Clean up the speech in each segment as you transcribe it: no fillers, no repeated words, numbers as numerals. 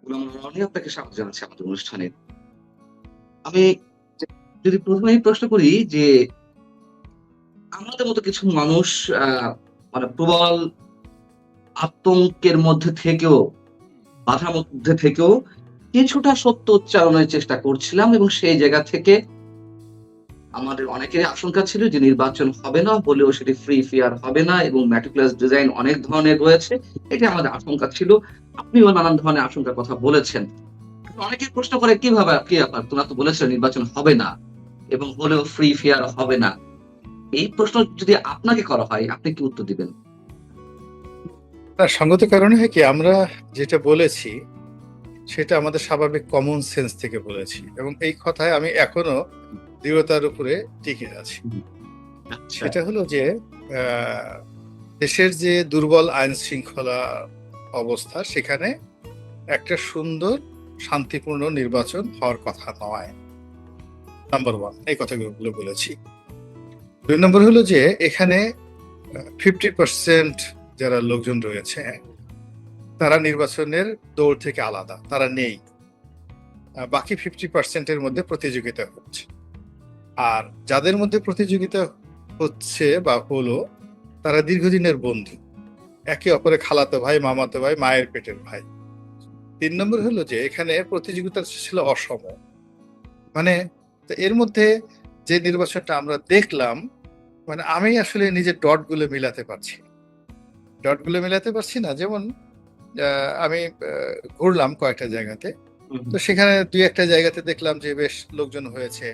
গোলাম রনি আপনাকে স্বাগত জানাচ্ছি আমাদের অনুষ্ঠানে। আমি যে যদি ১ম এই প্রশ্ন করি যে আমাদের মতো কিছু মানুষ আ মানে প্রবল আতঙ্কের মধ্যে থেকেও, বাধার মধ্যে থেকেও কিছুটা সত্য উচ্চারণের চেষ্টা করছিলাম এবং সেই জায়গা থেকে আমাদের অনেকেরই আশঙ্কা ছিল যে নির্বাচন হবে না, হলেও সেটি ফ্রি ফেয়ার হবে না এবং meticulous ডিজাইন অনেক ধরনের রয়েছে। এটা আমাদের আশঙ্কা ছিল। আপনিও নানান ধরনের আশঙ্কার কথা বলেছেন। অনেকেই প্রশ্ন করে কিভাবে কি ব্যাপার? তোমরা তো বলেছিলে নির্বাচন হবে না এবং হলেও ফ্রি ফেয়ার হবে না। এই প্রশ্ন যদি আপনাকে করা হয়, আপনি কি উত্তর দিবেন? না, সঙ্গত কারণে হয় কি আমরা যেটা বলেছি সেটা আমাদের স্বাভাবিক কমন সেন্স থেকে বলেছি এবং এই কথায় আমি এখনো দৃঢ়তার উপরে টিকে আছি। আচ্ছা। সেটা হলো যে দেশের যে দুর্বল আইন শৃঙ্খলা অবস্থা সেখানে একটা সুন্দর শান্তিপূর্ণ নির্বাচন হওয়ার কথা নয়। নাম্বার ওয়ান, এই কথাগুলো বলেছি। ২ নম্বর হলো যে এখানে 50% যারা লোকজন রয়েছে তারা নির্বাচনের দৌড় থেকে আলাদা, তারা নেই। বাকি 50% এর মধ্যে প্রতিযোগিতা হচ্ছে। আর যাদের মধ্যে প্রতিযোগিতা হচ্ছে বা হলো তারা দীর্ঘদিনের বন্ধু, একে অপরে খালাতো ভাই, মামাতো ভাই, মায়ের পেটের ভাই। ৩ নম্বর হলো যে এখানে প্রতিযোগিতা ছিল অসম। মানে এর মধ্যে যে নির্বাচনটা আমরা দেখলাম, মানে আমি আসলে নিজের ডটগুলো মিলাতে পারছি না। ডটগুলো মিলাতে পারছি না, যেমন আমি ঘুরলাম কয়েকটা জায়গাতে। হুম, তো সেখানে ২-১ টা জায়গাতে দেখলাম যে বেশ লোকজন হয়েছে।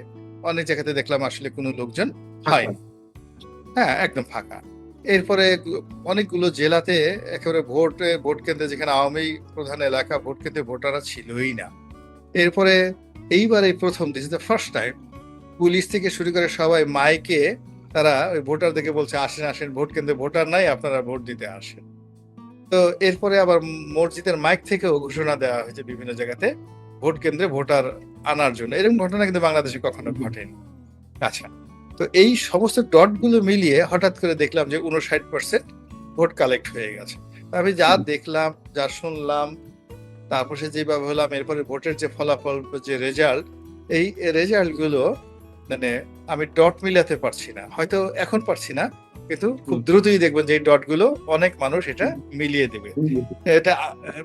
অনেক জায়গাতে দেখলাম আসলে কোনো লোকজন ফাঁকা। হয়নি। হ্যাঁ, একদম ফাঁকা। এরপরে অনেকগুলো জেলাতে একেবারে ভোট কেন্দ্রে, যেখানে আওয়ামী প্রধান এলাকা, ভোট কেন্দ্রে ভোটাররা ছিলই না। এরপরে এইবার এই ১ম, this is the first time, police থেকে শুরু করে সবাই মাইকে তারা ওই ভোটারদেরকে বলছে, "আসেন, আসেন, ভোট কেন্দ্রে ভোটার নাই, আপনারা ভোট দিতে আসেন।" তো এরপরে আবার মসজিদের মাইক থেকেও ঘোষণা দেওয়া হয়েছে বিভিন্ন জায়গাতে ভোট কেন্দ্রে ভোটার আনার জন্য। এরকম ঘটনা কিন্তু বাংলাদেশে কখনো ঘটেনি। আচ্ছা, তো এই সমস্ত ডট গুলো মিলিয়ে হঠাৎ করে দেখলাম যে ৫৯% ভোট কালেক্ট হয়ে গেছে। আমি যা দেখলাম, যা শুনলাম, তারপর সে যেভাবে হলাম, এরপরে ভোটের যে ফলাফল, যে রেজাল্ট, এই রেজাল্ট গুলো মানে আমি ডট মিলাতে পারছি না। হয়তো এখন পারছি না, কিন্তু খুব হুম, দ্রুতই দেখবেন যে এই ডট গুলো অনেক মানুষ এটা মিলিয়ে দেবে। এটা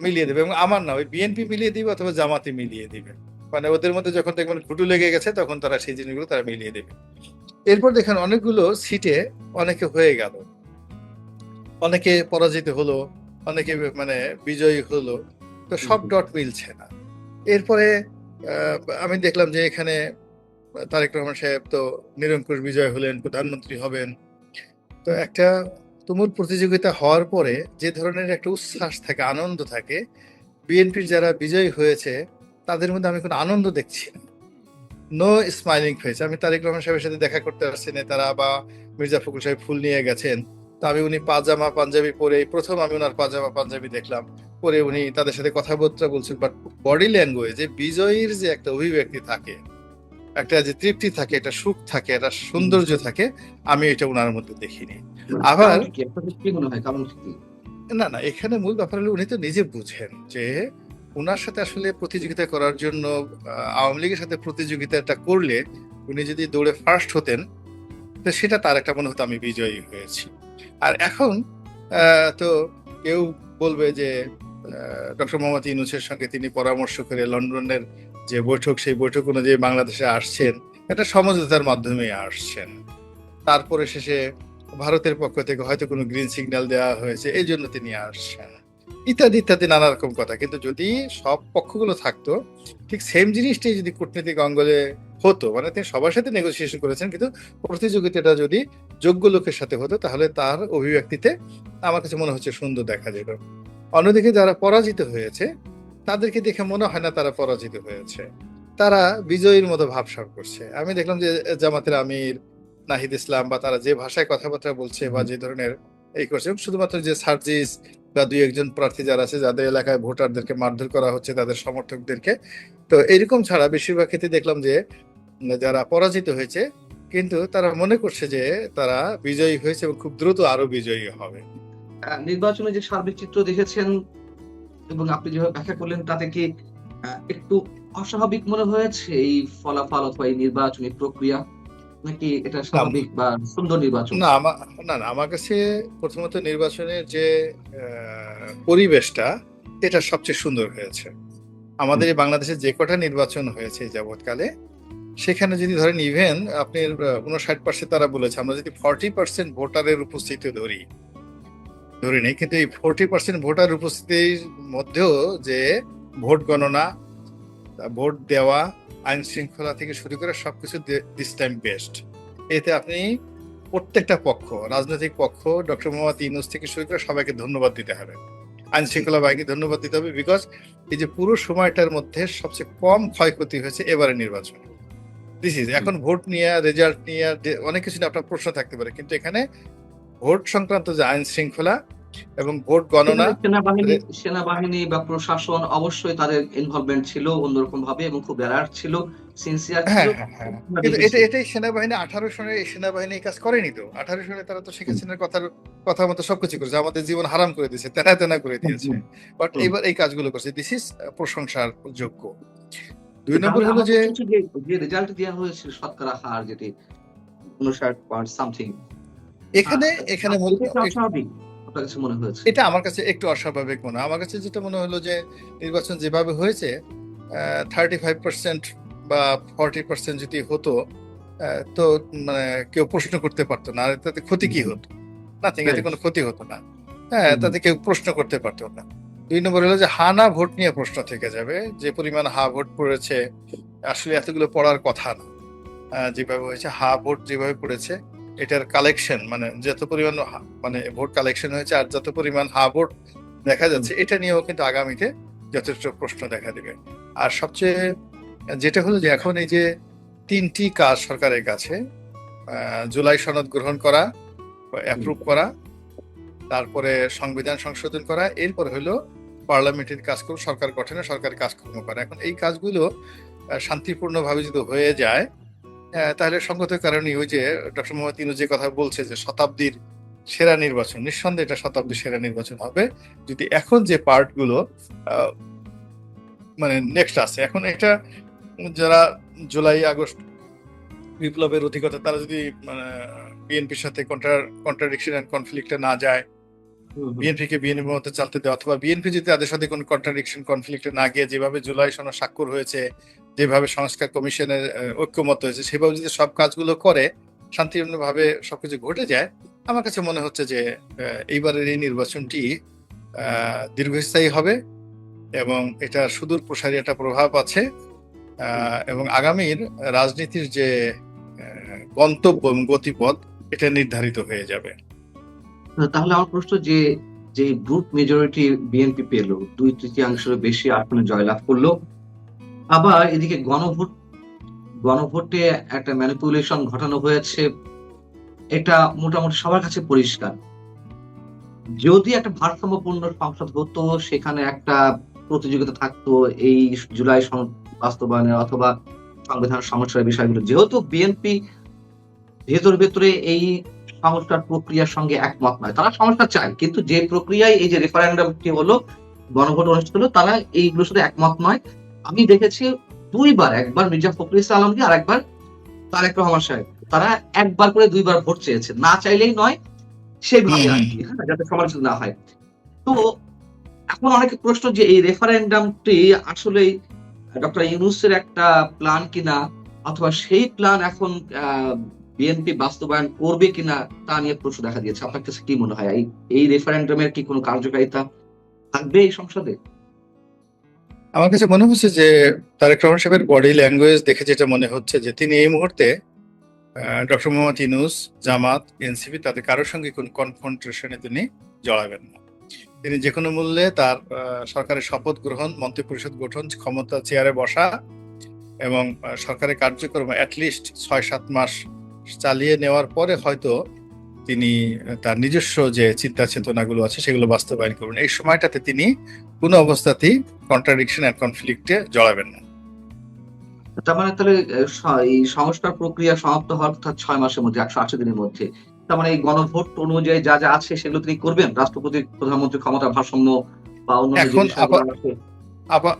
মিলিয়ে দেবে এবং আমার না, ওই বিএনপি মিলিয়ে দিবে অথবা জামাতে মিলিয়ে দিবে। মানে ওদের মধ্যে যখন দেখবেন ঘুটু লেগে গেছে তখন তারা সেই জিনিসগুলো তারা মিলিয়ে দেবে। এরপর দেখেন অনেকগুলো সিটে অনেকে হয়ে গেল, অনেকে পরাজিত হলো, অনেকে মানে বিজয়ী হলো। তো হুম, সব হুম, ডট মিলছে না। এরপরে আমি দেখলাম যে এখানে তারেক রহমান সাহেব তো নিরঙ্কুশ বিজয় হলেন, প্রধানমন্ত্রী হবেন। তো একটা তুমুল প্রতিযোগিতা হওয়ার পরে যে ধরনের একটা উচ্ছ্বাস থাকে, আনন্দ থাকে, বিএনপির যারা বিজয়ী হয়েছে তাদের মধ্যে আমি কোনো আনন্দ দেখছি না। No smiling face. আমি তারেক রহমান সাহেবের সাথে দেখা করতে আসছি না, তারা বা মির্জা ফখরুল সাহেব ফুল নিয়ে গেছেন। তো আমি উনি পাজামা পাঞ্জাবি পরে, প্রথম আমি ওনার পাজামা পাঞ্জাবি দেখলাম, পরে উনি তাদের সাথে কথাবার্তা বলছেন, বাট বডি ল্যাঙ্গুয়েজে বিজয়ীর যে একটা অভিব্যক্তি থাকে, একটা যে তৃপ্তি থাকে, একটা সুখ থাকে, একটা হুম। সৌন্দর্য থাকে, আমি এটা উনার মধ্যে দেখিনি। আবার কারণটা কি? আপনার কাছে কি মনে হয় কারণটা কি? না, না, এখানে মূল ব্যাপার হলো উনি তো নিজে বুঝেন যে উনার সাথে আসলে প্রতিযোগিতা করার জন্য আওয়ামী লীগের সাথে প্রতিযোগিতাটা করলে উনি যদি দৌড়ে ফার্স্ট হতেন, তো সেটা তার একটা মনে হতো আমি বিজয়ী হয়েছি। আর এখন তো কেউ বলবে যে ডক্টর মোহাম্মদ ইউনূসের সঙ্গে তিনি পরামর্শ করে লন্ডনের যে বৈঠক, সেই বৈঠক অনুযায়ী বাংলাদেশে আসছেন, এটা সমঝোতার মাধ্যমে আসছেন। তারপরে শেষে ভারতের পক্ষ থেকে হয়তো কোনো গ্রিন সিগন্যাল দেওয়া হয়েছে, এই জন্য তিনি আসছেন, ইত্যাদি ইত্যাদি নানা রকম কথা। কিন্তু যদি সব পক্ষগুলো থাকতো, ঠিক সেম জিনিসটাই যদি কূটনৈতিক অঙ্গলে হতো, মানে তিনি সবার সাথে নেগোসিয়েশন করেছেন, কিন্তু প্রতিযোগিতাটা যদি যোগ্য লোকের সাথে হতো, তাহলে তার অভিব্যক্তিতে আমার কাছে মনে হচ্ছে সুন্দর দেখা যেত। অন্যদিকে যারা পরাজিত হয়েছে তাদেরকে দেখে মনে হয় না তারা পরাজিত হয়েছে, তারা বিজয়ীর মতো ভাবসাব করছে। আমি দেখলাম যে জামাতের আমির নাহিদ ইসলাম বা তারা যে ভাষায় কথাবার্তা বলছে বা যে ধরনের এই করছে, শুধুমাত্র যে সার্জিস বা ২-১ জন প্রার্থী যারা আছে, যাদের এলাকায় ভোটারদেরকে মারধর করা হচ্ছে, তাদের সমর্থকদেরকে, তো এরকম ছাড়া বেশিরভাগ ক্ষেত্রে দেখলাম যে যারা পরাজিত হয়েছে কিন্তু তারা মনে করছে যে তারা বিজয়ী হয়েছে এবং খুব দ্রুত আরো বিজয়ী হবে। নির্বাচনে যে সার্বিক চিত্র দেখেছেন এবং আপনি যেভাবে ব্যাখ্যা করলেন তাতে কি একটু অস্বাভাবিক মনে হয়েছে এই ফলাফল অথবা এই নির্বাচনী প্রক্রিয়া? নাকি এটা না, স্বাভাবিক বা সুন্দর নির্বাচন? না, না, না, আমার কাছে প্রথমত নির্বাচনের যে পরিবেশটা, এটা সবচেয়ে সুন্দর হয়েছে। হুম, আমাদের এই বাংলাদেশে যে কটা নির্বাচন হয়েছে এই যাবৎকালে, সেখানে যদি ধরেন ইভেন আপনি ৫৯% তারা বলেছে, আমরা যদি 40% ভোটারের উপস্থিতি ধরে নেই, কিন্তু এই 40% ভোটার উপস্থিতির মধ্যেও যে ভোট গণনা, ভোট দেওয়া, আইন শৃঙ্খলা থেকে শুরু করে সবকিছু দিস টাইম বেস্ট। এতে আপনি প্রত্যেকটা পক্ষ, রাজনৈতিক পক্ষ, ডক্টর মোহাম্মদ ইউনূস থেকে শুরু করে সবাইকে ধন্যবাদ দিতে হবে, আইন শৃঙ্খলা বাহিনীকে ধন্যবাদ দিতে হবে, বিকজ এই যে পুরো সময়টার মধ্যে সবচেয়ে কম ক্ষয়ক্ষতি হয়েছে এবারে নির্বাচনে। দিস ইজ, এখন ভোট নিয়ে, রেজাল্ট নিয়ে অনেক কিছু নিয়ে আপনার প্রশ্ন থাকতে পারে, কিন্তু এখানে ভোট সংক্রান্ত যে আইন শৃঙ্খলা এবং ভোট গণনা, সেখানে সেনাবাহিনী বা প্রশাসন অবশ্যই তাদের ইনভলভমেন্ট ছিল অন্যরকম ভাবে এবং খুব অ্যালার্ট ছিল, সিনসিয়ার ছিল। হ্যাঁ, হ্যাঁ, হ্যাঁ, আমরা কিন্তু দেখেছি। এটাই সেনাবাহিনী 18 সনে এই সেনাবাহিনী এই কাজ করেনি তো। 18 সনে তারা তো শেখ হুম, হাসিনার কথা মতো সবকিছু করেছে, আমাদের জীবন হারাম করে দিয়েছে, তেনা তেনা করে হুম, দিয়েছে। হুম, বাট হুম। এবার এই কাজগুলো করছে, দিস ইজ প্রশংসার যোগ্য। ২ নম্বর তাহলে হলো আমার যে প্রশ্ন হচ্ছে যে, যে রেজাল্ট দেওয়া হয়েছিল শতকরা হার যেটি ৫৯ সামথিং, আ এখানে এখানে মূল এটা কি অস্বাভাবিক আপনার কাছে মনে হয়েছে? এটা আমার কাছে একটু অস্বাভাবিক মনে হয়। আমার কাছে যেটা মনে হলো যে নির্বাচন যেভাবে হয়েছে, 35% বা 40% যদি হতো, তো মানে কেউ প্রশ্ন করতে পারতো না। আর তাতে ক্ষতি কি হুম, হতো? নাথিং, এতে রাইট। কোনো ক্ষতি হতো না। হ্যাঁ, হুম, তাতে কেউ প্রশ্ন করতে পারতো না। ২ নম্বর হলো যে হা না ভোট নিয়ে প্রশ্ন থেকে যাবে। যে পরিমাণ হা ভোট পড়েছে, আসলে এতগুলো পড়ার কথা না। যেভাবে হয়েছে, হা ভোট যেভাবে পড়েছে, এটার কালেকশন মানে যত পরিমাণ মানে ভোট কালেকশন হয়েছে আর যত পরিমাণ হা ভোট দেখা হুম, যাচ্ছে, এটা নিয়েও কিন্তু আগামীতে যথেষ্ট প্রশ্ন দেখা দেবে। আর সবচেয়ে যেটা হলো যে এখন এই যে ৩টি কাজ সরকারের কাছে, জুলাই সনদ গ্রহণ করা, হুম। অ্যাপ্রুভ করা, তারপরে সংবিধান সংশোধন করা, এরপর হলো পার্লামেন্টের কাজকর্ম, সরকার গঠনে সরকারি কাজকর্ম করা। এখন এই কাজগুলো শান্তিপূর্ণভাবে যদি হয়ে যায়, তাহলে সঙ্গত কারণে ওই যে ডক্টর মোহাম্মদ ইউনূস যে কথা বলছে যে শতাব্দীর সেরা নির্বাচন, নিঃসন্দেহে এটা শতাব্দীর সেরা নির্বাচন হবে যদি এখন যে পার্ট গুলো আহ, মানে নেক্সট আছে। এখন এটা যারা জুলাই আগস্ট বিপ্লবের অধিকতা, তারা যদি মানে বিএনপির সাথে কন্ট্রাডিকশন এন্ড কনফ্লিক্টে না যায়, হুম, হুম, বিএনপিকে বিএনপির মধ্যে চালতে দেয়, অথবা বিএনপি যদি তাদের সাথে কোনো কন্ট্রাডিকশন কনফ্লিক্টে না গিয়ে যেভাবে জুলাই সনদ স্বাক্ষর হয়েছে, যেভাবে সংস্কার কমিশনের ঐক্যমত হয়েছে, সেভাবে যদি সব কাজগুলো করে শান্তিপূর্ণভাবে সবকিছু ঘটে যায়, আমার কাছে মনে হচ্ছে যে এইবারের এই নির্বাচনটি দীর্ঘস্থায়ী হবে এবং এটা সুদূর প্রসারী একটা প্রভাব আছে, হুম। এবং আগামীর রাজনীতির যে গন্তব্য এবং গতিপথ, এটা নির্ধারিত হয়ে যাবে। তাহলে আমার প্রশ্ন যে, যে ব্রুট মেজরিটি বিএনপি পেল, ২/৩ বেশি আসনে জয়লাভ করলো। আবার এদিকে গণভোটে একটা ম্যানিপুলেশন ঘটানো হয়েছে। এটা মোটামুটি সবার কাছে পরিষ্কার। যদি একটা ভারসাম্যপূর্ণ সংসদ হতো, সেখানে একটা প্রতিযোগিতা থাকতো এই জুলাই সনদ বাস্তবায়নের অথবা সংবিধান সংস্কারের বিষয়গুলো। যেহেতু বিএনপি ভেতরে এই সংস্কার প্রক্রিয়ার সঙ্গে একমত নয়। তারা সংস্কার চায়। কিন্তু যে প্রক্রিয়ায় এই যে রেফারেন্ডামটি হলো, গণভোট অনুষ্ঠিত হলো, তারা এইগুলোর সাথে একমত নয়। আমি দেখেছি ২ বার, একবার মির্জা ফখরুল ইসলাম আলমগীর, আরেকবার তারেক রহমান সাহেব। তারা একবার করে ২ বার ভোট চেয়েছে। না চাইলেই নয়, হুম, সেভাবে হুম, আরকি। হ্যাঁ? যাতে সমালোচিত না হয়। তো এখন অনেকের প্রশ্ন যে এই রেফারেন্ডামটি আসলেই ডক্টর ইউনূসের একটা প্ল্যান কিনা, অথবা সেই প্ল্যান এখন আ বিএনপি বাস্তবায়ন করবে কিনা তা নিয়ে প্রশ্ন দেখা দিয়েছে। আপনার কাছে কি মনে হয়? এই রেফারেন্ডামের কি কোন কার্যকারিতা থাকবে এই সংসদে? আমার কাছে মনে হচ্ছে যে তারেক রহমান সাহেবের বডি ল্যাঙ্গুয়েজ দেখে যেটা মনে হচ্ছে যে তিনি এই মুহূর্তে ডক্টর মোহাম্মদ ইউনূস, জামাত, এনসিপি তাদের কারোর সঙ্গে কোন কনফ্রন্টেশনে তিনি জড়াবেন না। তিনি যে কোনো মূল্যে তার সরকারের শপথ গ্রহণ, মন্ত্রিপরিষদ গঠন, ক্ষমতা চেয়ারে বসা এবং সরকারের কার্যক্রম অ্যাটলিস্ট ৬-৭ মাস চালিয়ে নেওয়ার পরে হয়তো তিনি তার নিজস্ব যে চিন্তা চেতনাগুলো আছে সেগুলো বাস্তবায়ন করবেন। এই সময়টাতে তিনি কোনো অবস্থাতেই কন্ট্রাডিকশন এন্ড কনফ্লিক্টে জড়াবেন না। তার মানে তাহলে এই সংস্কার প্রক্রিয়া সমাপ্ত হওয়ার কথা ৬ মাসের মধ্যে, ১৮০ দিনের মধ্যে। তার মানে এই গণভোট অনুযায়ী যা আছে সেগুলো তিনি করবেন? রাষ্ট্রপতি, প্রধানমন্ত্রীর ক্ষমতার ভারসাম্য বা অন্যান্য যে এখন বিষয়গুলো আছে।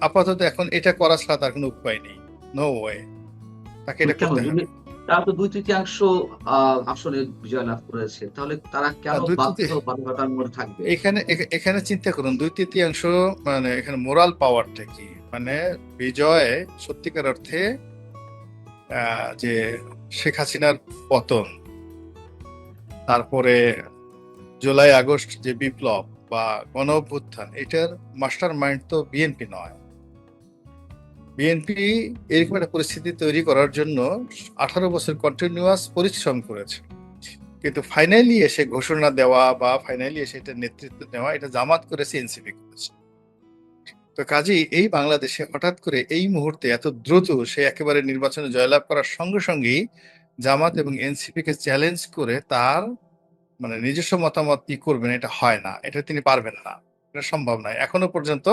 আপাতত এখন এটা করা ছাড়া তার কোনো উপায় নেই। নো ওয়ে, তাকে এটা কেন করতে হবে। তারা তো 2/3 আসনে বিজয় লাভ করেছে, তাহলে তারা কেন দুই তৃতীয় বাধ্যবাধকতার মধ্যে থাকবে? এখানে চিন্তা করুন, 2/3 মানে এখানে মোরাল পাওয়ারটা কি? মানে বিজয় সত্যিকার অর্থে যে শেখ হাসিনার পতন, তারপরে জুলাই আগস্ট যে বিপ্লব বা গণ অভ্যুত্থান, এটার মাস্টার মাইন্ড তো বিএনপি নয়। বিএনপি এরকম একটা পরিস্থিতি তৈরি করার জন্য 18 বছর কন্টিনিউয়াস পরিশ্রম করেছে, কিন্তু ফাইনালি এসে ঘোষণা দেওয়া বা ফাইনালি এসে এটা নেতৃত্ব নেওয়া, এটা জামাত করেছে, এনসিপি করেছে। তো কাজেই এই বাংলাদেশে হঠাৎ করে এই মুহূর্তে এত দ্রুত সে একেবারে নির্বাচনে জয়লাভ করার সঙ্গে সঙ্গেই জামাত এবং এনসিপি কে চ্যালেঞ্জ করে তার মানে নিজস্ব মতামত কি করবেন, এটা হয় না, এটা তিনি পারবেন না, এটা সম্ভব নয় এখনো পর্যন্ত।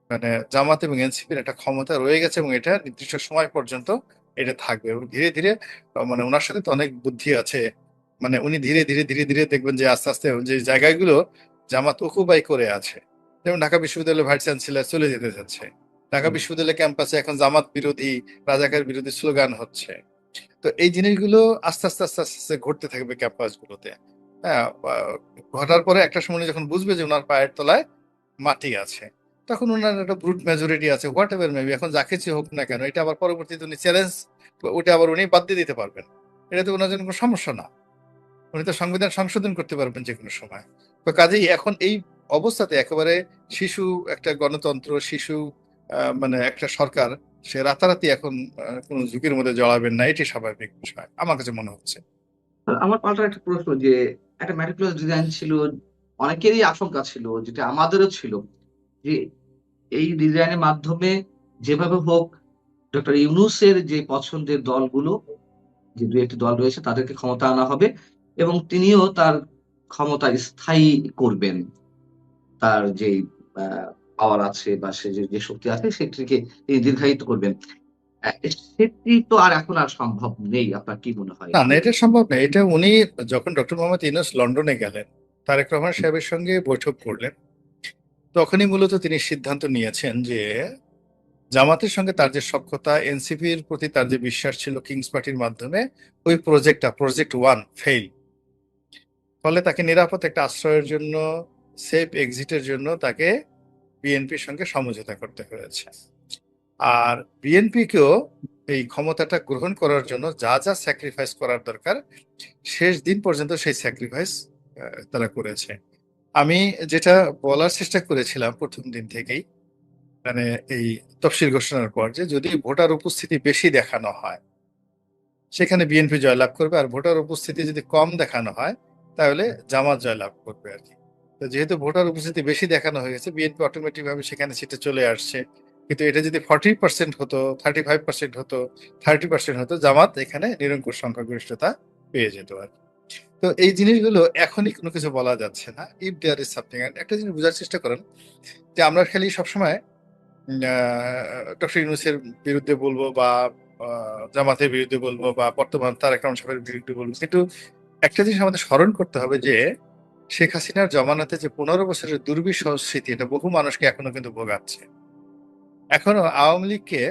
মানে জামাত এবং এনসিপির একটা ক্ষমতা রয়ে গেছে এবং এটা নির্দিষ্ট সময় পর্যন্ত এটা থাকবে এবং ধীরে ধীরে মানে ওনার সাথে তো অনেক বুদ্ধি আছে। মানে উনি ধীরে ধীরে ধীরে ধীরে দেখবেন যে আস্তে আস্তে যে জায়গাগুলো জামাত অকুপাই করে আছে, যেমন ঢাকা বিশ্ববিদ্যালয়ের ভাইস চ্যান্সেলর চলে যেতে যাচ্ছে, ঢাকা হুম। বিশ্ববিদ্যালয় ক্যাম্পাসে এখন জামাত বিরোধী, রাজাকার বিরোধী স্লোগান হচ্ছে। তো এই জিনিসগুলো আস্তে আস্তে আস্তে আস্তে আস্তে ঘটতে থাকবে ক্যাম্পাস গুলোতে। হ্যাঁ, ঘটার পরে একটা সময় উনি যখন বুঝবে যে ওনার পায়ের তলায় মাটি আছে, তখন ওনার একটা ব্রুট মেজরিটি আছে, হোয়াট এভার মেবি, এখন যা কিছু হোক না কেন এটা আবার পরবর্তীতে উনি চ্যালেঞ্জ, ওটা আবার উনি বাদ দিয়ে দিতে পারবেন। এটা তো ওনার জন্য কোনো সমস্যা না, উনি তো সংবিধান সংশোধন করতে পারবেন যে কোনো সময়। তো কাজেই এখন এই অবস্থাতে একেবারে শিশু একটা গণতন্ত্র, শিশু মানে একটা সরকার, সে রাতারাতি এখন কোনো ঝুঁকির মধ্যে জড়াবেন না, এটি স্বাভাবিক বিষয় আমার কাছে মনে হচ্ছে। আমার পাল্টা একটা প্রশ্ন যে একটা ম্যাটিকুলাস ডিজাইন ছিল, অনেকেরই আশঙ্কা ছিল, যেটা আমাদেরও ছিল, যে এই ডিজাইনের মাধ্যমে যেভাবে হোক ডক্টর ইউনূসের যে পছন্দের দলগুলো, যে ২-১ টি দল রয়েছে তাদেরকে ক্ষমতায় আনা হবে এবং তিনিও তার ক্ষমতা স্থায়ী করবেন। তার যেই আ পাওয়ার আছে বা সে যে শক্তি আছে সেটিকে তিনি দীর্ঘায়িত করবেন। সেটি তো এখন আর সম্ভব নেই। আপনার কি মনে হয় না এই না, এটা ব্যাপারে? সম্ভব না। এটা উনি যখন ডক্টর মোহাম্মদ ইউনূস লন্ডনে গেলেন, তারেক রহমান সাহেবের সঙ্গে বৈঠক করলেন, তখনই মূলত তিনি সিদ্ধান্ত নিয়েছেন যে জামাতের সঙ্গে তার যে সখ্যতা, এনসিপির প্রতি তার যে বিশ্বাস ছিল কিংস পার্টির মাধ্যমে, ওই প্রজেক্ট ওয়ান ফেইল। ফলে তাকে নিরাপদ একটা আশ্রয়ের জন্য, সেফ এক্সিটের জন্য তাকে বিএনপির সঙ্গে সমঝোতা করতে হয়েছে। আর বিএনপিকেও এই ক্ষমতাটা গ্রহণ করার জন্য যা যা স্যাক্রিফাইস করার দরকার, শেষ দিন পর্যন্ত সেই স্যাক্রিফাইস তারা করেছে। আমি যেটা বলার চেষ্টা করেছিলাম প্রথম দিন থেকেই, মানে এই তফসিল ঘোষণার পর, যে যদি ভোটার উপস্থিতি বেশি দেখানো হয় সেখানে বিএনপি জয়লাভ করবে, আর ভোটার উপস্থিতি যদি কম দেখানো হয় তাহলে জামাত জয়লাভ করবে আর কি। তো যেহেতু ভোটার উপস্থিতি বেশি দেখানো হয়েছে, বিএনপি অটোমেটিক ভাবে সেখানে সিটে চলে আসছে। কিন্তু এটা যদি 40% হতো, 35% হতো, 30% হতো, জামাত এখানে নিরঙ্কুশ সংখ্যাগরিষ্ঠতা পেয়ে যেত আর কি। তো এই জিনিসগুলো এখনই কোনো কিছু বলা যাচ্ছে না। ইফ দেয়ার ইজ সামথিং, একটা জিনিস বোঝার চেষ্টা করেন যে আমরা খালি সবসময় ডক্টর ইউনূসের বিরুদ্ধে বলবো বা জামাতের বিরুদ্ধে বলবো বা বর্তমান তারেক রহমান সাহেবের বিরুদ্ধে বলবো, কিন্তু একটা জিনিস আমাদের স্মরণ করতে হবে যে শেখ হাসিনার জমানাতে যে 15 বছরের দুর্বিষহ স্মৃতি, এটা বহু মানুষকে এখনো কিন্তু ভোগাচ্ছে। এখনো আওয়ামী লীগকে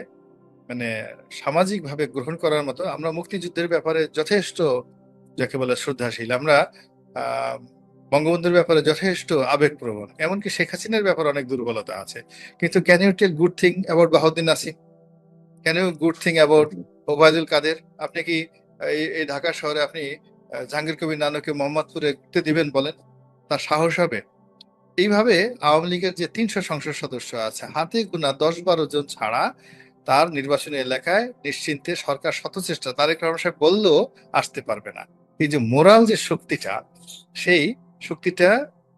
মানে সামাজিক ভাবে গ্রহণ করার মতো, আমরা মুক্তিযুদ্ধের ব্যাপারে যথেষ্ট যাকে বলে শ্রদ্ধাশীল, আমরা আহ বঙ্গবন্ধুর ব্যাপারে যথেষ্ট আবেগপ্রবণ, এমনকি শেখ হাসিনার ব্যাপারে অনেক দুর্বলতা আছে। কিন্তু can you tell good thing about Bahauddin Nasim? Can you good thing about Obaidul Quader? আপনি কি এই ঢাকা শহরে আপনি জাহাঙ্গীর কবির নানকে মোহাম্মদপুরে ঘুরতে দিবেন বলেন? তার সাহস হবে? এইভাবে আওয়ামী লীগের যে 300 সংসদ সদস্য আছে, হাতে গোনা 10-12 জন ছাড়া তার নির্বাচনী এলাকায় নিশ্চিন্তে সরকার শতচেষ্টা, তারেক রহমান সাহেব বললেও আসতে পারবে না। এই যে মোরাল যে শক্তিটা, সেই শক্তিটা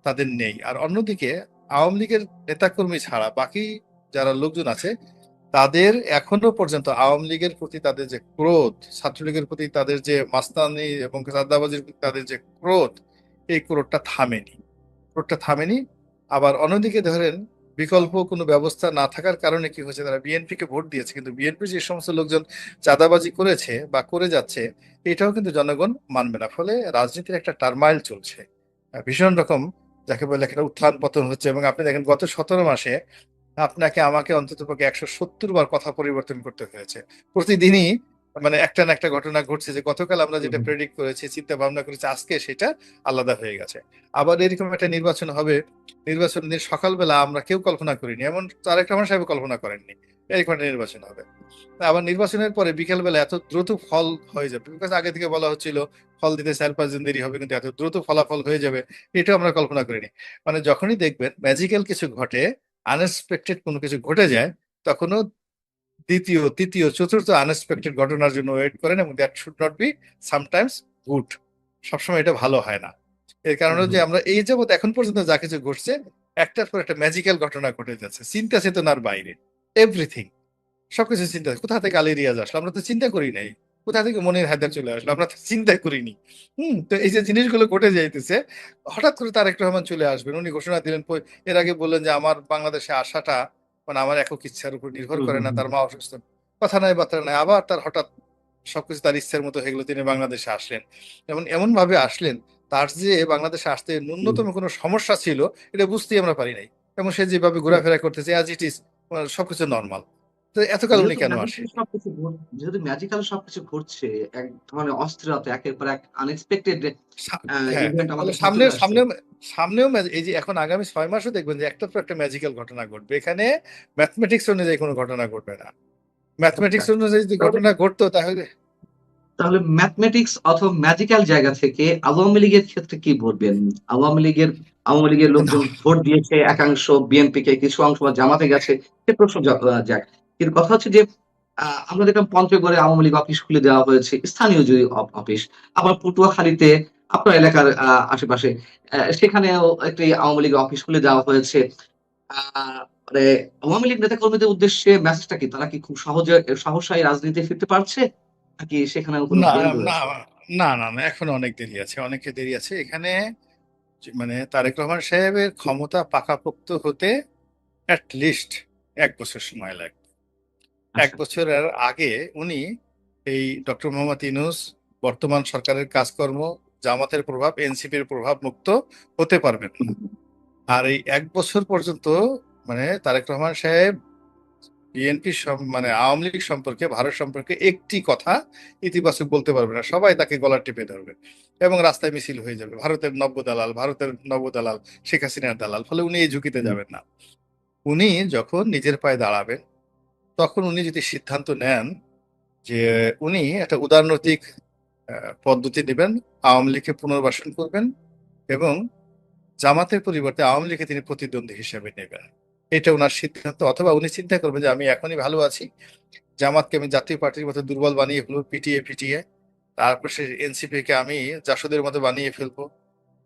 তাদের নেই। আর অন্যদিকে আওয়ামী লীগের নেতাকর্মী ছাড়া বাকি যারা লোকজন আছে, তাদের এখনো পর্যন্ত আওয়ামী লীগের প্রতি তাদের যে ক্রোধ, ছাত্রলীগের প্রতি তাদের যে মাস্তানি এবং চাঁদাবাজির প্রতি তাদের যে ক্রোধ, এই ক্রোধটা থামেনি। আবার অন্যদিকে ধরেন বিকল্প কোনো ব্যবস্থা না থাকার কারণে কি হয়েছে, তারা বিএনপি কে ভোট দিয়েছে, কিন্তু বিএনপির যে সমস্ত লোকজন চাঁদাবাজি করেছে বা করে যাচ্ছে, এটাও কিন্তু জনগণ মানবে না। ফলে রাজনীতির একটা টারমাইল চলছে, ভীষণ রকম যাকে বলে একটা উত্থান পতন হচ্ছে, এবং আপনি দেখেন গত 17 মাসে আপনাকে আমাকে অন্ততপক্ষে 170 বার কথা পরিবর্তন করতে হয়েছে। প্রতিদিনই মানে একটা না একটা ঘটনা ঘটছে, যে গতকাল আমরা যেটা প্রেডিক্ট করেছি, চিন্তা ভাবনা করেছি, আজকে সেটা আলাদা হয়ে গেছে। আবার এরকম একটা নির্বাচন হবে, নির্বাচনের দিন সকালবেলা আমরা কেউ কল্পনা করিনি, এমন তারেক রহমান সাহেব কল্পনা করেননি এরকম একটা নির্বাচন হবে। আবার নির্বাচনের পরে বিকেলবেলা এত দ্রুত ফল হয়ে যাবে, বিকজ আগে থেকে বলা হচ্ছিল ফল দিতে 4-5 দিন দেরি হবে, কিন্তু এত দ্রুত ফলাফল হয়ে যাবে এটাও আমরা কল্পনা করিনি। মানে যখনই দেখবেন ম্যাজিক্যাল কিছু ঘটে, আনএক্সপেক্টেড কোনো কিছু ঘটে যায়, তখনও দ্বিতীয়, তৃতীয়, চতুর্থ আনএক্সপেক্টেড ঘটনার জন্য ওয়েট করেন, এবং that should not be sometimes good. সবসময় এটা ভালো হয় না। এর কারণে যে আমরা এই যাবৎ এখন পর্যন্ত যা কিছু ঘটছে, একটার পর একটা ম্যাজিক্যাল ঘটনা ঘটে যাচ্ছে, চিন্তা চেতনার বাইরে। এভরিথিং, সবকিছু চিন্তা, কোথা থেকে আলী রিয়াজ আসলো আমরা তো চিন্তা করি নাই, কোথা থেকে মনির হায়দার চলে আসলো আমরা তো চিন্তা করিনি। তো এই যে জিনিসগুলো ঘটে যাইতেছে, হঠাৎ করে তারেক রহমান চলে আসবেন, উনি ঘোষণা দিলেন, এর আগে বললেন যে আমার বাংলাদেশে আসাটা মানে আমার একক ইচ্ছার উপর নির্ভর করে না, তার মা অসুস্থ, কথা নাই বার্তা নাই, আবার তার হঠাৎ সবকিছু তার ইচ্ছার মতো হয়ে গেলো, তিনি বাংলাদেশে আসলেন। এমন ভাবে আসলেন, তার যে বাংলাদেশে আসতে ন্যূনতম কোনো সমস্যা ছিল এটা বুঝতেই আমরা পারি নাই, এবং সে যেভাবে ঘোরাফেরা করতেছে অ্যাজ ইট ইজ, সবকিছু নর্মাল। তো এতকাল উনি যেহেতু কেন আসে? ম্যাজিক্যাল সবকিছু যেহেতু ম্যাজিক্যাল সবকিছু ঘটছে, এক ধরনের অস্থিরতা, একের পর এক আনএক্সপেক্টেড হ্যাঁ, ইভেন্ট তাহলে আমাদের সামনে সামনে চলে আসছে। সামনেও সামনেও এই যে এখন আগামী 6 মাসও দেখবেন যে একটার পর একটা ম্যাজিক্যাল ঘটনা ঘটবে, এখানে ম্যাথমেটিক্স অনুযায়ী কোনো ঘটনা ঘটবে না। আচ্ছা, ম্যাথমেটিক্স অনুযায়ী যদি তাহলে ঘটনা ঘটতো তাহলে তাহলে ম্যাথমেটিক্স অথবা ম্যাজিক্যাল জায়গা থেকে আওয়ামী লীগের ক্ষেত্রে কি বলবেন? আওয়ামী লীগের লোকজন ভোট দিয়েছে একাংশ, বিএনপি কে কিছু অংশ, বা জামাতে গেছে, সে প্রশ্ন যাক। কিন্তু কথা হচ্ছে যে আমরা দেখলাম পঞ্চগড়ে আওয়ামী লীগ অফিস খুলে দেওয়া হয়েছে, স্থানীয় যে অফিস। আবার পটুয়াখালীতে আপনার এলাকার আশেপাশে সেখানেও একটি আওয়ামী লীগের অফিস খুলে দেওয়া হয়েছে। আ মানে আওয়ামী লীগ নেতাকর্মীদের উদ্দেশ্যে মেসেজটা কি? তারা কি খুব সাহসী রাজনীতিতে ফিরতে পারছে? নাকি সেখানেও কোনো না, গেম না, রয়েছে? না, এখনো অনেক দেরি আছে, অনেকে দেরি আছে এখানে। মানে তারেক রহমান সাহেবের ক্ষমতা পাকাপোক্ত হতে অ্যাট লিস্ট 1 বছর সময় লাগবে। এক আচ্ছা। বছরের আগে উনি এই ডক্টর মোহাম্মদ ইউনূস, বর্তমান সরকারের কাজকর্ম, জামাতের প্রভাব, এনসিপির প্রভাব মুক্ত হতে পারবেন না। আর এই 1 বছর পর্যন্ত মানে তারেক রহমান সাহেব বিএনপি মানে আওয়ামী লীগ সম্পর্কে, ভারত সম্পর্কে একটি কথা ইতিবাচক বলতে পারবে না, সবাই তাকে গলা টিপে ধরবে এবং রাস্তায় মিছিল হয়ে যাবে, ভারতের নব্য দালাল, শেখ হাসিনার দালাল। ফলে উনি এই ঝুঁকিতে যাবেন না। উনি যখন নিজের পায়ে দাঁড়াবেন, তখন উনি যদি সিদ্ধান্ত নেন যে উনি একটা উদারনৈতিক পদ্ধতি নেবেন, আওয়ামী লীগকে পুনর্বাসন করবেন এবং জামাতের পরিবর্তে আওয়ামী লীগকে তিনি প্রতিদ্বন্দ্বী হিসেবে নেবেন, এটা ওনার সিদ্ধান্ত। অথবা উনি চিন্তা করবেন যে আমি এখনই ভালো আছি, জামাতকে আমি জাতীয় পার্টির মতো দুর্বল বানিয়ে ফেলবো, পিটিয়ে পিটিয়ে। তারপর সে এনসিপি কে আমি জাসদের মতো বানিয়ে ফেলবো।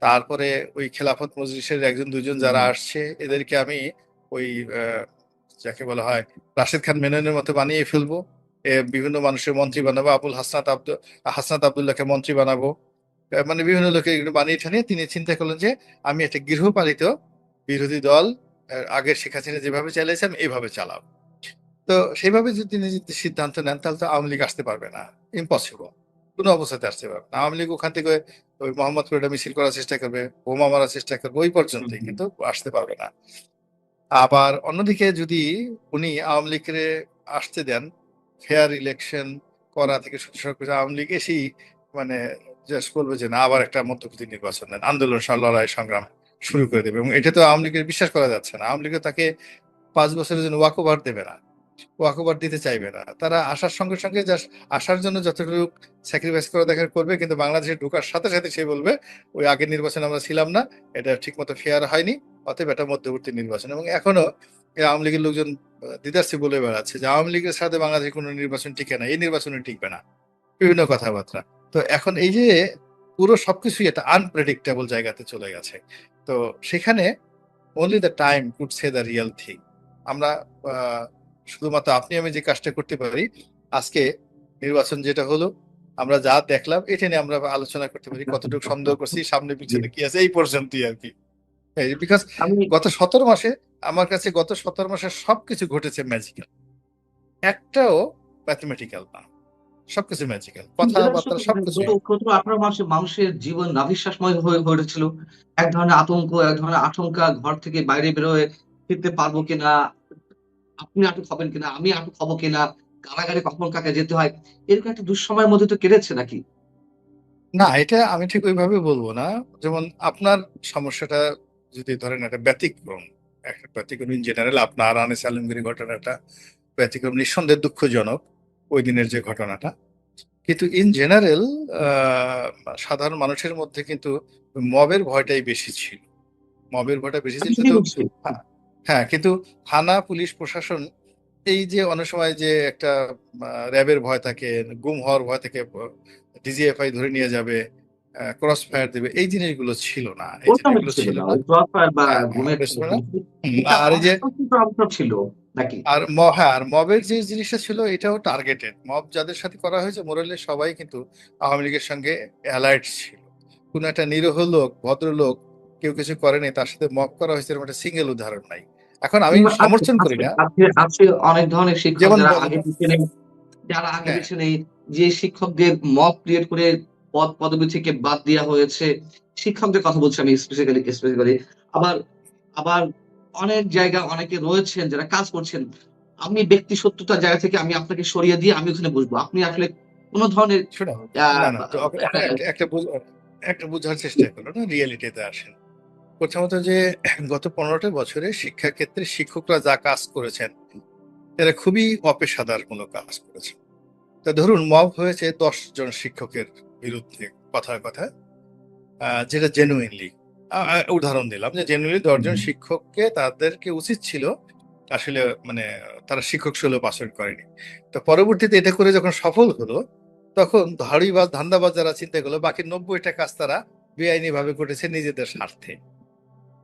তারপরে ওই খেলাফত মজলিসের একজন দুজন যারা আসছে এদেরকে আমি ওই যাকে বলা হয় রাশেদ খান মেননের মতো বানিয়ে ফেলবো। বিভিন্ন মানুষের মন্ত্রী বানাবো, হাসনাত আব্দুল্লাহকে মন্ত্রী বানাবো। মানে বিভিন্ন লোকে এগুলো বানিয়ে ঠানিয়ে তিনি চিন্তা করলেন যে আমি একটা গৃহপালিত বিরোধী দল, আগের শেখ হাসিনা যেভাবে চালিয়েছে আমি এইভাবে চালাবো। তো সেইভাবে যদি তিনি যদি সিদ্ধান্ত নেন, তাহলে তো আওয়ামী লীগ আসতে পারবে না, ইম্পসিবল, কোনো অবস্থাতে আসতে পারবে না। আওয়ামী লীগ ওখান থেকে ওই মোহাম্মদপুরে মিছিল করার চেষ্টা করবে, বোমা মারার চেষ্টা করবে, ওই পর্যন্তই, কিন্তু আসতে পারবে না। আবার অন্যদিকে যদি উনি আওয়ামী লীগের আসতে দেন, ফেয়ার ইলেকশন করা থেকে শুরু করে আওয়ামী লীগ এসেই মানে জাস্ট বলবে যে না, আবার একটা মধ্যবর্তী নির্বাচন দেন, আন্দোলন লড়াই সংগ্রাম শুরু করে দেবে, এবং এটা তো আওয়ামী লীগের বিশ্বাস করা যাচ্ছে না। আওয়ামী লীগের তাকে 5 বছরের জন্য ওয়াক ওভার দেবে না, ওয়াক ওভার দিতে চাইবে না। তারা আসার সঙ্গে সঙ্গে জাস্ট আসার জন্য যতটুকু স্যাক্রিফাইস করা দেখার করবে, কিন্তু বাংলাদেশে ঢোকার সাথে সাথে সে বলবে ওই আগের নির্বাচনে আমরা ছিলাম না, এটা ঠিক মতো ফেয়ার হয়নি, অতএব এটা মধ্যবর্তী নির্বাচন। এবং এখনো এই আওয়ামী লীগের লোকজন দিদাসি বলে বেড়াচ্ছে যে আওয়ামী লীগের সাথে বাংলাদেশে কোনো নির্বাচন টিকে না, এই নির্বাচনে টিকবে না, বিভিন্ন কথাবার্তা। তো এখন এই যে পুরো সবকিছুই একটা আনপ্রেডিক্টেবল জায়গাতে চলে গেছে। তো সেখানে only the time could say the real thing. আমরা আহ, শুধুমাত্র আপনি আমি যে কাজটা করতে পারি, আজকে নির্বাচন যেটা হলো, আমরা যা দেখলাম এটা নিয়ে আমরা আলোচনা করতে পারি, কতটুকু সন্দেহ করছি, সামনে জি। পিছনে কি আছে, এই পর্যন্তই আর কি। বিকজ আমি গত 17 মাসে সবকিছু ঘটেছে ম্যাজিক্যাল, একটাও ম্যাথমেটিক্যাল না, সবকিছু ম্যাজিক্যাল, যেটা কথাবার্তা সত্যি মানে সবকিছু। গত ১৭-১৮ মাসে মানুষের জীবন নাভিশ্বাসময় হয়ে উঠেছিল। এক ধরনের আতঙ্ক, এক ধরনের আশঙ্কা, ঘর থেকে বাইরে বেরোয় ফিরতে পারবো কিনা, আপনি আটক হবেন কিনা, আমি আটক হব কিনা, কারাগারে কখন কাকে যেতে হয়। এরকম একটা দুঃসময়ের মধ্যে তো কেটেছে নাকি? না, এটা আমি ঠিক ওইভাবে বলব না। যেমন আপনার সমস্যাটা যদি ধরেন একটা ব্যতিক্রম, একটা ব্যতিক্রম ইন জেনারেল আপনার আনিস আলমগীরের ঘটনাটা ব্যতিক্রম, নিঃসন্দেহে দুঃখজনক ওই দিনের যে ঘটনাটা। কিন্তু ইন জেনারেল আ সাধারণ মানুষের মধ্যে কিন্তু মবের ভয়টাই বেশি ছিল। মবের ভয়টা বেশি আমি ছিল সেটাই কিন্তু বলছি। হ্যাঁ, হ্যাঁ, কিন্তু থানা, পুলিশ প্রশাসন এই যে অনেক সময় যে একটা র‍্যাবের ভয় থাকে, গুম হওয়ার ভয় থাকে, ডিজিএফআই ধরে নিয়ে যাবে, ক্রস ফায়ার দেবে, এই জিনিসগুলো ছিল না। এই ওটা জিনিসগুলো ছিল ছিল না। না। ওই ক্রসফায়ার বা হ্যাঁ, হ্যাঁ, গুমের ওটা ছিল না। একটা আর এই যে অস্বস্তিকর অবস্থা ছিল নাকি? আর হ্যাঁ, আর মবের যে জিনিসটা ছিল এটাও টার্গেটেড। মব যাদের সাথে করা হয়েছে মোরালে সবাই কিন্তু আওয়ামী লীগের সঙ্গে অ্যালাইড ছিল। কোন একটা নিরীহ লোক, ভদ্রলোক কেউ কিছু করেনি তার সাথে মব করা হয়েছে এরকম একটা সিঙ্গেল উদাহরণ নাই। এখন আমি কিংবা আছে, সমর্থন করি আছে, না। আছে, আছে অনেক ধরনের শিক্ষক যেমন যারা আগে পিছনে হ্যাঁ, যে শিক্ষকদের মব ক্রিয়েট করে পদবি থেকে বাদ দেয়া হয়েছে। শিক্ষকদের কথা বলছি আমি স্পেসিফিক্যালি। আবার আবার অনেক জায়গায় অনেকে রয়েছেন যারা কাজ করছেন। আমি ব্যক্তি সত্যতার জায়গা থেকে আমি আপনাকে সরিয়ে দিয়ে আমি ওখানে বসবো। আপনি আসলে কোন ধরনের শোনো, আ না, না, বা তো একটা একটা একটা একটা বোঝার চেষ্টা করো না, রিয়েলিটিতে আসেন। প্রথমত যে গত ১৫টা বছরে শিক্ষাক্ষেত্রে শিক্ষকরা যা কাজ করেছেন, এরা খুবই অপেশাদারমূলক কাজ করেছেন। তা ধরুন মব হয়েছে ১০ জন শিক্ষকের বিরুদ্ধে কথায়, কথায়। যেটা জেনুইনলি উদাহরণ দিলাম যে জেনুইনলি ১০ জন শিক্ষককে তাদেরকে উচিত ছিল আসলে মানে তারা শিক্ষক সুলভ আচরণ করেনি। তো পরবর্তীতে এটা করে যখন সফল হলো, তখন ধাড়িবাজ, ধান্দাবাজ যারা চিন্তা করলো বাকি ৯০ টা কাজ তারা বেআইনিভাবে করেছে নিজেদের স্বার্থে।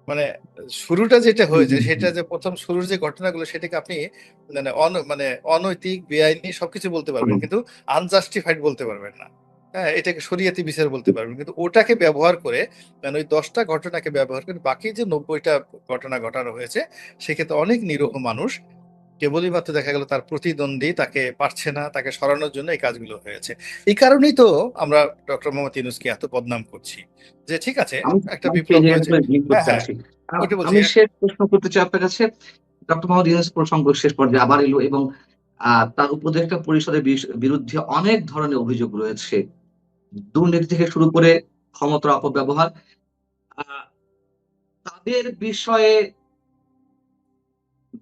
মানে শুরুটা যেটা হয়েছে সেটা যে ১ম শুরুর যে ঘটনাগুলো সেটাকে আপনি মানে অনৈতিক, বেআইনি সবকিছু বলতে পারবেন। কিন্তু আনজাস্টিফাইড বলতে পারবেন না। হ্যাঁ? এটাকে শরিয়াতি বিচার বলতে পারবেন। কিন্তু ওটাকে ব্যবহার করে মানে ওই ১০ টা ঘটনাকে ব্যবহার করে বাকি যে ৯০ টা ঘটনা ঘটানো হয়েছে সেক্ষেত্রে অনেক নিরীহ মানুষ কেবলই মাত্র দেখা গেল তার প্রতিদ্বন্দ্বী তাকে পারছে না, তাকে সরানোর জন্য এই কাজগুলো হয়েছে। এই কারণেই তো আমরা ডক্টর মোহাম্মদ ইউনূসকে এত বদনাম করছি। যে ঠিক আছে, আমি একটা আমি সেই বিপ্লব হয়েছে। জায়গাটাতে লিঙ্ক হ্যাঁ, করতে হ্যাঁ, চাচ্ছি। ওইটা বলছি। আমি শেষ প্রশ্ন করতে চাই আপনার কাছে। ডক্টর মোহাম্মদ ইউনূস প্রসঙ্গ শেষ পর্যায়ে আবার এলো এবং তার উপদেষ্টা পরিষদের বিরুদ্ধে অনেক ধরনের অভিযোগ রয়েছে। দুর্নীতি থেকে শুরু করে ক্ষমতার অপব্যবহার। আ তাদের বিষয়ে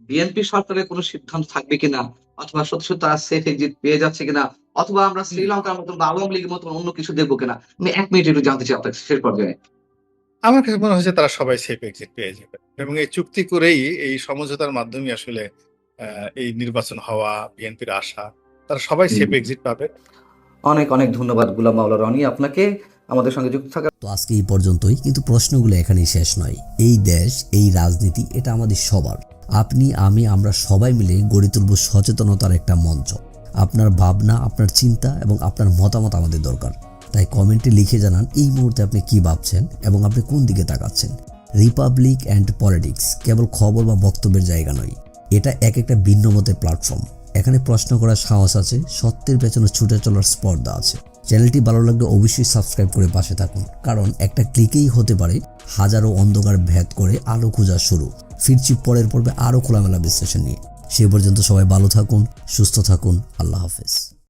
বিএনপি সরকারের কোন সিদ্ধান্ত থাকবে কিনা? অথবা সত্যি, সত্যি তারা সেফ এক্সিট পেয়ে যাচ্ছে কিনা? অথবা আমরা হুম। শ্রীলঙ্কার মতন বা আওয়ামী লীগের মতন অন্য কিছু দেখব কিনা? আমি ১ মিনিট একটু জানতে চাই আপনার কাছে শেষ পর্যায়ে। আমার কাছে মনে হয়েছে তারা সবাই সেফ এক্সিট পেয়ে যাবে। এবং এই চুক্তি করেই এই সমঝোতার মাধ্যমেই আসলে আ এই নির্বাচন হওয়া, বিএনপির আশা, তারা সবাই হুম। সেফ এক্সিট পাবে। অনেক, অনেক ধন্যবাদ গুলাম মাওলা রনি আপনাকে আমাদের সঙ্গে যুক্ত থাকার। তো আজকে এই পর্যন্তই, কিন্তু প্রশ্নগুলো এখানেই শেষ নয়। এই দেশ, এই রাজনীতি, এটা আমাদের সবার। আপনি, আমি, আমরা সবাই মিলে গড়ে তুলব সচেতনতার একটা মঞ্চ। আপনার ভাবনা, আপনার চিন্তা এবং আপনার মতামত আমাদের দরকার। তাই কমেন্টে লিখে জানান এই মুহূর্তে আপনি কি ভাবছেন এবং আপনি কোন দিকে তাকাচ্ছেন। রিপাবলিক অ্যান্ড পলিটিক্স কেবল খবর বা বক্তব্যের জায়গা নয়, এটা এক একটা ভিন্ন মতের প্ল্যাটফর্ম। এখানে প্রশ্ন করার সাহস আছে, সত্যের পেছনে ছুটে চলার স্পর্ধা আছে। চ্যানেলটি ভালো লাগলে অবশ্যই সাবস্ক্রাইব করে পাশে থাকুন, কারণ একটা ক্লিকেই হতে পারে হাজারো অন্ধকার ভেদ করে আলো খোঁজা শুরু। ফিরছি পরের পর্বে আরও খোলামেলা বিশ্লেষণ নিয়ে। সে পর্যন্ত সবাই ভালো থাকুন, সুস্থ থাকুন। আল্লাহ হাফেজ।